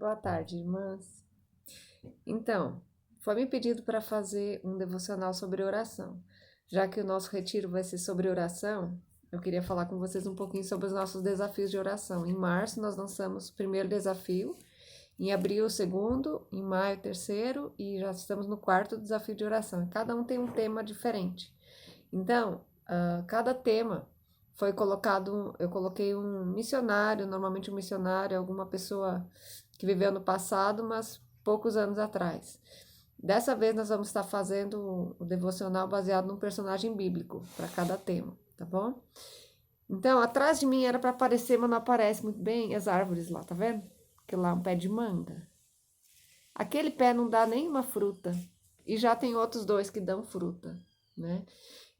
Boa tarde, irmãs. Então, foi me pedido para fazer um devocional sobre oração. Já que o nosso retiro vai ser sobre oração, eu queria falar com vocês um pouquinho sobre os nossos desafios de oração. Em março, nós lançamos o primeiro desafio, em abril, o segundo, em maio, o terceiro, e já estamos no quarto desafio de oração. E cada um tem um tema diferente. Então, cada tema foi colocado, eu coloquei um missionário, normalmente um missionário, alguma pessoa que viveu no passado, mas poucos anos atrás. Dessa vez nós vamos estar fazendo o devocional baseado num personagem bíblico para cada tema, tá bom? Então, atrás de mim era para aparecer, mas não aparece muito bem as árvores lá, tá vendo? Que lá é um pé de manga. Aquele pé não dá nenhuma fruta e já tem outros dois que dão fruta, né?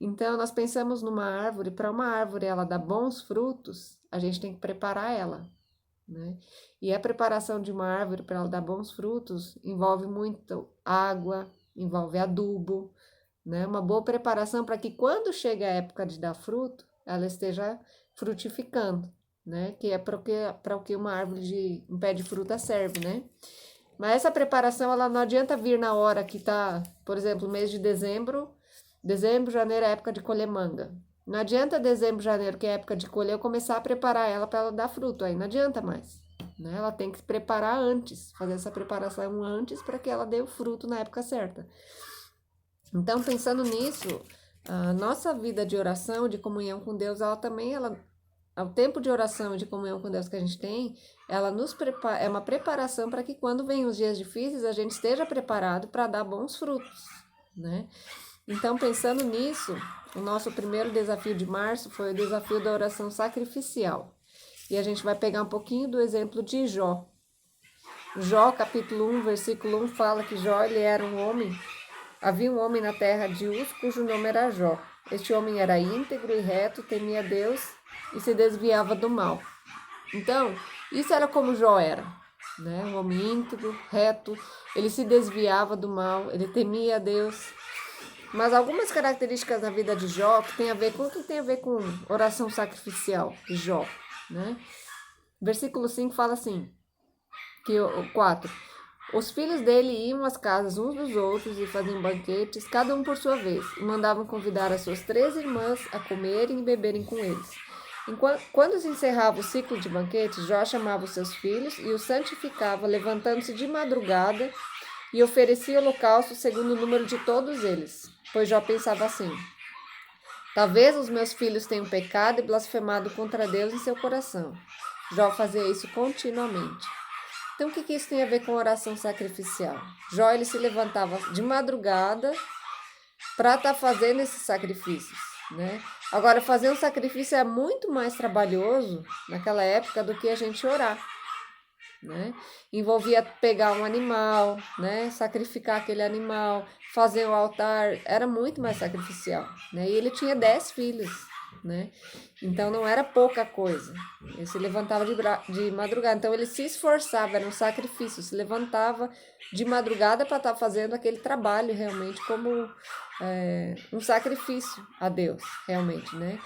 Então, nós pensamos numa árvore, para uma árvore ela dar bons frutos, a gente tem que preparar ela, né? E a preparação de uma árvore para ela dar bons frutos envolve muito água, envolve adubo, né? Uma boa preparação para que quando chega a época de dar fruto, ela esteja frutificando, né? Que é para o que uma árvore de um pé de fruta serve, né? Mas essa preparação ela não adianta vir na hora que tá, por exemplo, mês de dezembro. Dezembro, janeiro é época de colher manga. Não adianta dezembro, janeiro, que é época de colher, eu começar a preparar ela para ela dar fruto. Aí não adianta mais, né? Ela tem que se preparar antes, fazer essa preparação antes para que ela dê o fruto na época certa. Então, pensando nisso, a nossa vida de oração, de comunhão com Deus, ela também, o tempo de oração e de comunhão com Deus que a gente tem, ela nos prepara, é uma preparação para que quando vem os dias difíceis, a gente esteja preparado para dar bons frutos, né? Então, pensando nisso, o nosso primeiro desafio de março foi o desafio da oração sacrificial. E a gente vai pegar um pouquinho do exemplo de Jó. Jó, capítulo 1, versículo 1, fala que Jó ele era um homem. Havia um homem na terra de Uz, cujo nome era Jó. Este homem era íntegro e reto, temia Deus e se desviava do mal. Então, isso era como Jó era, né? Um homem íntegro, reto, ele se desviava do mal, ele temia a Deus. Mas algumas características da vida de Jó que tem a ver com oração sacrificial de Jó, né? Versículo 5 fala assim, que o 4, os filhos dele iam às casas uns dos outros e faziam banquetes, cada um por sua vez, e mandavam convidar as suas 3 irmãs a comerem e beberem com eles. Quando se encerrava o ciclo de banquetes, Jó chamava os seus filhos e os santificava, levantando-se de madrugada e oferecia holocausto segundo o número de todos eles, pois Jó pensava assim, talvez os meus filhos tenham pecado e blasfemado contra Deus em seu coração. Jó fazia isso continuamente. Então, o que isso tem a ver com oração sacrificial? Jó, ele se levantava de madrugada para estar fazendo esses sacrifícios, né? Agora, fazer um sacrifício é muito mais trabalhoso naquela época do que a gente orar, né? Envolvia pegar um animal, né? Sacrificar aquele animal, fazer o altar, era muito mais sacrificial, né? E ele tinha 10 filhos, né? Então não era pouca coisa. Ele se levantava de madrugada, então ele se esforçava, era um sacrifício, se levantava de madrugada para estar fazendo aquele trabalho realmente como um sacrifício a Deus, realmente, né?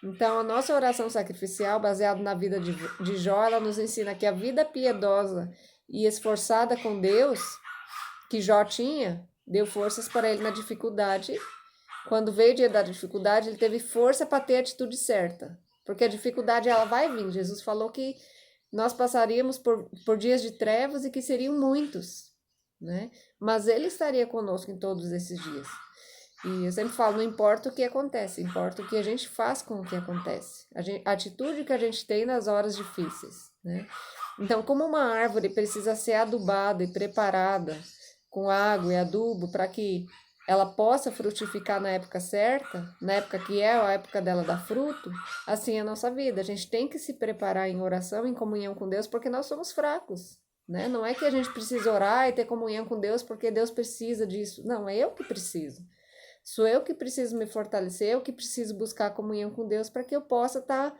Então, a nossa oração sacrificial, baseada na vida de Jó, ela nos ensina que a vida piedosa e esforçada com Deus, que Jó tinha, deu forças para ele na dificuldade. Quando veio o dia da dificuldade, ele teve força para ter a atitude certa. Porque a dificuldade, ela vai vir. Jesus falou que nós passaríamos por dias de trevas e que seriam muitos, né? Mas ele estaria conosco em todos esses dias. E eu sempre falo, não importa o que acontece, importa o que a gente faz com o que acontece. A atitude que a gente tem nas horas difíceis, né? Então, como uma árvore precisa ser adubada e preparada com água e adubo para que ela possa frutificar na época certa, na época que é a época dela dar fruto, assim é a nossa vida. A gente tem que se preparar em oração, em comunhão com Deus, porque nós somos fracos, né? Não é que a gente precisa orar e ter comunhão com Deus porque Deus precisa disso. Não, é eu que preciso. Sou eu que preciso me fortalecer, eu que preciso buscar comunhão com Deus para que eu possa estar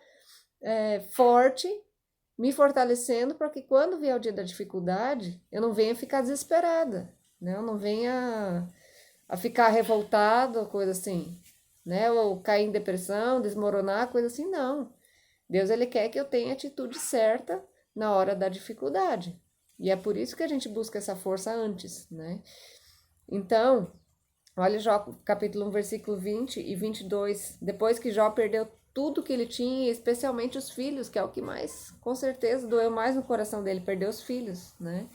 forte, me fortalecendo, para que quando vier o dia da dificuldade, eu não venha ficar desesperada, né? Eu não venha a ficar revoltada, coisa assim, né? Ou cair em depressão, desmoronar, coisa assim, não. Deus, ele quer que eu tenha a atitude certa na hora da dificuldade, E é por isso que a gente busca essa força antes, né? Então, olha Jó capítulo 1, versículo 20 e 22. Depois que Jó perdeu tudo que ele tinha, especialmente os filhos, que é o que mais, com certeza, doeu mais no coração dele, perdeu os filhos, né?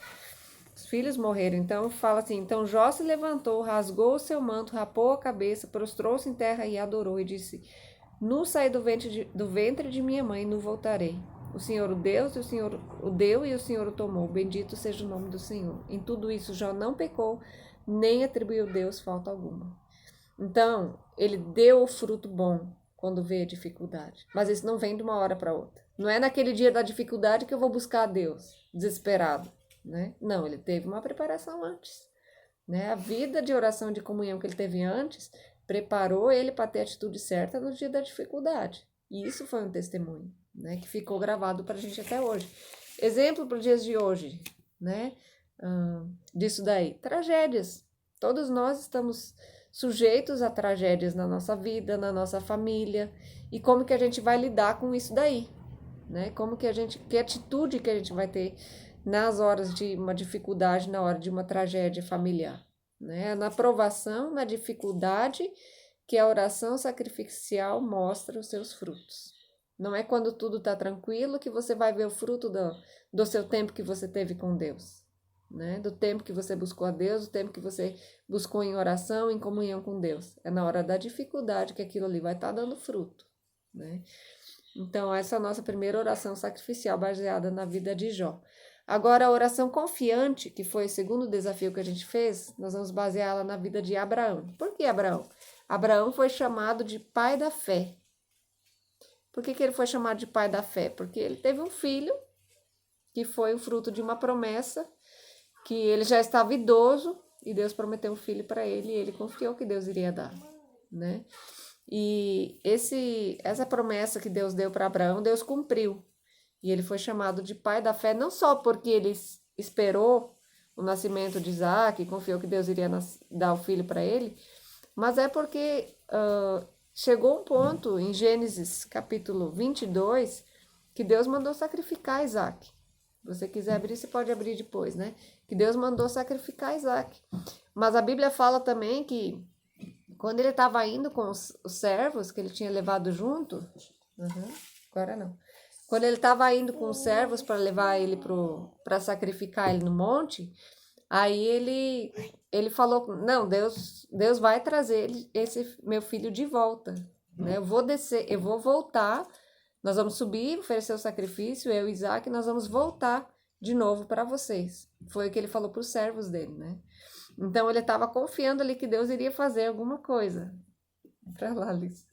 Os filhos morreram. Então fala assim: então Jó se levantou, rasgou o seu manto, rapou a cabeça, prostrou-se em terra e adorou, e disse: nu saí do ventre de minha mãe, nu voltarei. O Senhor o Deus, e o Senhor o deu e o Senhor o tomou. Bendito seja o nome do Senhor. Em tudo isso Jó não pecou, nem atribuiu a Deus falta alguma. Então, ele deu o fruto bom quando veio a dificuldade. Mas isso não vem de uma hora para outra. Não é naquele dia da dificuldade que eu vou buscar a Deus, desesperado, né? Não, ele teve uma preparação antes, né? A vida de oração e de comunhão que ele teve antes preparou ele para ter a atitude certa no dia da dificuldade. E isso foi um testemunho, né? Que ficou gravado para a gente até hoje. Exemplo para os dias de hoje, né? Disso daí, tragédias. Todos nós estamos sujeitos a tragédias na nossa vida, na nossa família, e como que a gente vai lidar com isso daí, né? Que atitude que a gente vai ter nas horas de uma dificuldade, na hora de uma tragédia familiar, né? Na provação, na dificuldade, que a oração sacrificial mostra os seus frutos. Não é quando tudo está tranquilo que você vai ver o fruto do seu tempo que você teve com Deus, né? Do tempo que você buscou a Deus, do tempo que você buscou em oração, em comunhão com Deus. É na hora da dificuldade que aquilo ali vai estar dando fruto, né? Então, essa é a nossa primeira oração sacrificial baseada na vida de Jó. Agora, a oração confiante, que foi o segundo desafio que a gente fez, nós vamos baseá-la na vida de Abraão. Por que Abraão? Abraão foi chamado de pai da fé. Por que ele foi chamado de pai da fé? Porque ele teve um filho que foi o fruto de uma promessa, que ele já estava idoso e Deus prometeu um filho para ele e ele confiou que Deus iria dar, né? E essa promessa que Deus deu para Abraão, Deus cumpriu. E ele foi chamado de pai da fé, não só porque ele esperou o nascimento de Isaac e confiou que Deus iria dar o filho para ele, mas é porque chegou um ponto em Gênesis capítulo 22 que Deus mandou sacrificar Isaac. Se você quiser abrir, você pode abrir depois, né? Que Deus mandou sacrificar Isaac. Mas a Bíblia fala também que quando ele estava indo com os servos que ele tinha levado junto, agora não. Quando ele estava indo com os servos para levar ele para sacrificar ele no monte, aí ele falou: não, Deus vai trazer esse meu filho de volta, né? Eu vou descer, eu vou voltar, nós vamos subir, oferecer o sacrifício, eu e Isaac, nós vamos voltar de novo para vocês. Foi o que ele falou para os servos dele, né? Então ele estava confiando ali que Deus iria fazer alguma coisa. Para lá, Liz.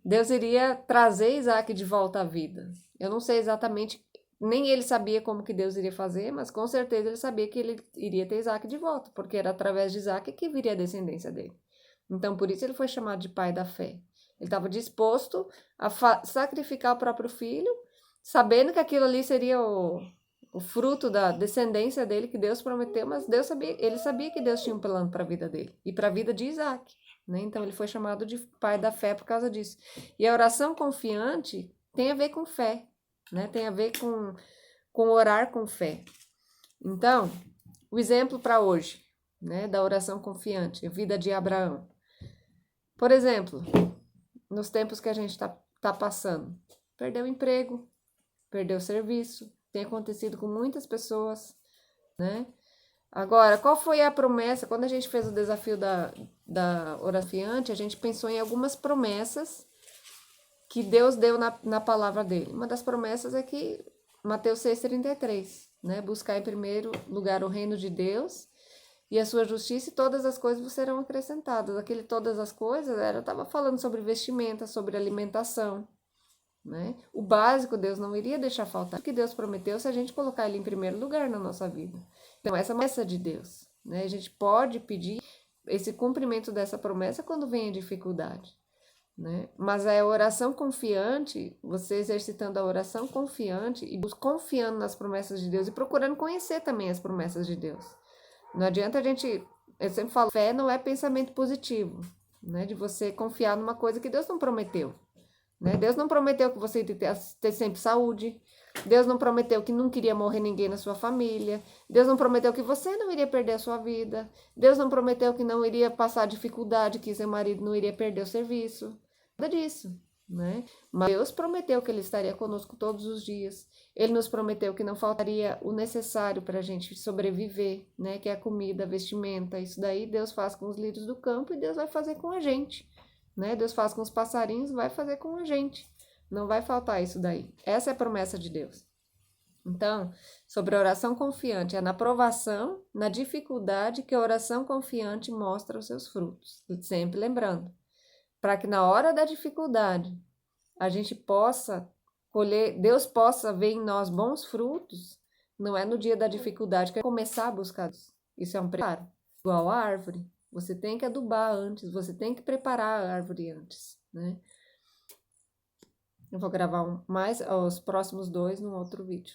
Deus iria trazer Isaac de volta à vida. Eu não sei exatamente, nem ele sabia como que Deus iria fazer, mas com certeza ele sabia que ele iria ter Isaac de volta, porque era através de Isaac que viria a descendência dele. Então por isso ele foi chamado de pai da fé. Ele estava disposto a sacrificar o próprio filho, sabendo que aquilo ali seria o fruto da descendência dele que Deus prometeu, mas ele sabia que Deus tinha um plano para a vida dele e para a vida de Isaac, né? Então ele foi chamado de pai da fé por causa disso. E a oração confiante tem a ver com fé, né? Tem a ver com orar com fé. Então, o exemplo para hoje, né, da oração confiante, a vida de Abraão. Por exemplo, nos tempos que a gente tá passando, perdeu o emprego, perdeu o serviço, tem acontecido com muitas pessoas, né? Agora, qual foi a promessa? Quando a gente fez o desafio da oração confiante, a gente pensou em algumas promessas que Deus deu na palavra dele. Uma das promessas é que Mateus 6,33, né? Buscar em primeiro lugar o reino de Deus e a sua justiça, e todas as coisas vos serão acrescentadas. Aquele todas as coisas, estava falando sobre vestimenta, sobre alimentação, né? O básico Deus não iria deixar faltar, o que Deus prometeu se a gente colocar ele em primeiro lugar na nossa vida. Então essa é uma promessa de Deus, né? A gente pode pedir esse cumprimento dessa promessa quando vem a dificuldade, né? Mas a oração confiante, você exercitando a oração confiante e confiando nas promessas de Deus e procurando conhecer também as promessas de Deus. Não adianta eu sempre falo, fé não é pensamento positivo, né? De você confiar numa coisa que Deus não prometeu. Né? Deus não prometeu que você ia ter sempre saúde. Deus não prometeu que não queria morrer ninguém na sua família. Deus não prometeu que você não iria perder a sua vida. Deus não prometeu que não iria passar dificuldade, que seu marido não iria perder o serviço. Nada disso, né? Mas Deus prometeu que Ele estaria conosco todos os dias. Ele nos prometeu que não faltaria o necessário para a gente sobreviver, né? Que é a comida, a vestimenta. Isso daí Deus faz com os lírios do campo e Deus vai fazer com a gente, né? Deus faz com os passarinhos, vai fazer com a gente. Não vai faltar isso daí. Essa é a promessa de Deus. Então, sobre a oração confiante, é na provação, na dificuldade que a oração confiante mostra os seus frutos. Sempre lembrando, para que na hora da dificuldade a gente possa colher, Deus possa ver em nós bons frutos, não é no dia da dificuldade que é começar a buscar. Isso é um preparo. Igual a árvore, você tem que adubar antes, você tem que preparar a árvore antes, né? Eu vou gravar mais os próximos 2 num outro vídeo.